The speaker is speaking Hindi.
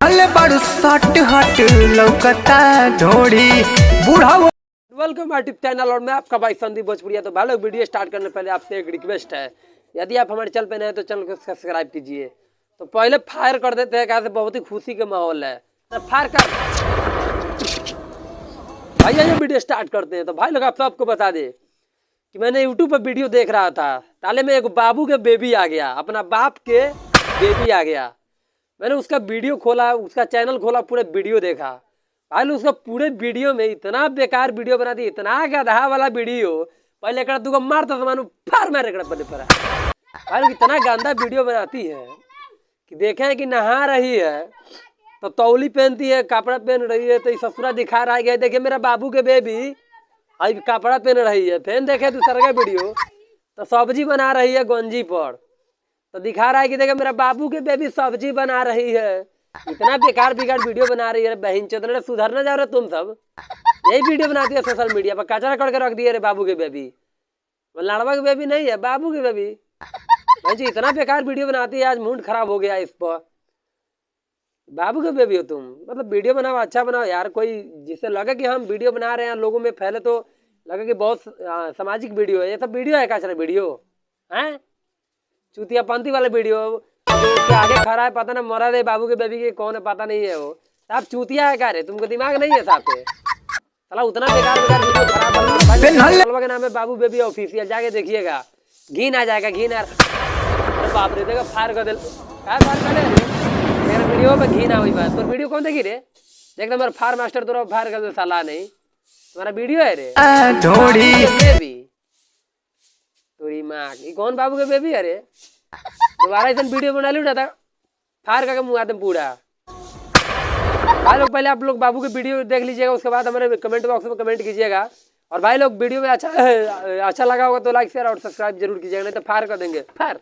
पेनहले बड़ू शर्ट हट लौकता ढोड़ी बूढ़ा। वेलकम माय यूट्यूब चैनल और मैं आपका भाई संदीप भोजपुरिया। तो भाई लोग वीडियो स्टार्ट करने पहले आपसे एक रिक्वेस्ट है, यदि आप हमारे चैनल पे नए हैं तो चैनल को सब्सक्राइब कीजिए। तो पहले फायर कर देते हैं, कैसे बहुत ही खुशी का माहौल है। तो फायर कर भाई, ये वीडियो स्टार्ट करते हैं। तो भाई लोग आप सबको बता दे कि मैंने यूट्यूब पर वीडियो देख रहा था, ताले में एक बाबू के बेबी आ गया, अपना बाप के बेबी आ गया। मैंने उसका वीडियो खोला, उसका चैनल खोला, पूरे वीडियो देखा। भाई लोग उसका पूरे वीडियो में इतना बेकार वीडियो बना दी, इतना गधा वाला वीडियो। पहले एक दूगो मारता सामान फार मारे पड़े पड़ा। भाई लोग इतना गंदा वीडियो बनाती है कि देखें कि नहा रही है तो तौली पहनती है, कपड़ा पहन रही है, तो ये ससुरा दिखा रहा है देखिए मेरा बाबू के बेबी अभी कपड़ा पहन रही है। फिर देखे दूसरा का वीडियो तो सब्जी बना रही है गंजी पर, तो दिखा रहा है कि देखे मेरा बाबू के बेबी सब्जी बना रही है। इतना बेकार वीडियो बना रही है। बहन चोदने सुधरना जा रहे तुम सब, यही वीडियो बनाती है सोशल मीडिया पर, कचरा करके रख दिए रे बाबू के बेबी। लाड़वा के बेबी नहीं है, बाबू के बेबी। भाई जी इतना बेकार वीडियो बनाती है, आज मूड खराब हो गया इस पर। बाबू के बेबी हो तुम, मतलब वीडियो बनाओ, अच्छा बनाओ यार, कोई जिससे लगे कि हम वीडियो बना रहे हैं, लोगों में फैले, तो लगे कि बहुत सामाजिक वीडियो है। ये सब वीडियो है, कचरा वीडियो है, चूतिया पंथी वाला वीडियो। जो आगे खड़ा है पता ना मरा रहे बाबू के बेबी के कौन है पता नहीं है, वो आप चूतिया है क्या रे, तुमको दिमाग नहीं है साथ में? साला उतना बेकार वीडियो खराब के नाम है बाबू बेबी ऑफिशियल, जाके देखिएगा, घीन आ जाएगा, घीन आ बाप रे। देखो फायर कर दे, मेरा वीडियो में घीन आ हुई बात। तो वीडियो कौन देखी रे, देख मेरा फायर मास्टर तो फायर कर दे साला, नहीं तुम्हारा वीडियो है रे बेबी तोरी माँ की। कौन बाबू के बेबी है रे? दोबारा ऐसा वीडियो बना लूँ था फायर करके मुँह आते पूरा। भाई लोग पहले आप लोग बाबू के वीडियो देख लीजिएगा, उसके बाद हमारे कमेंट बॉक्स में कमेंट कीजिएगा। और भाई लोग वीडियो में अच्छा लगा होगा तो लाइक शेयर और सब्सक्राइब जरूर कीजिएगा, नहीं तो फायर कर देंगे फायर।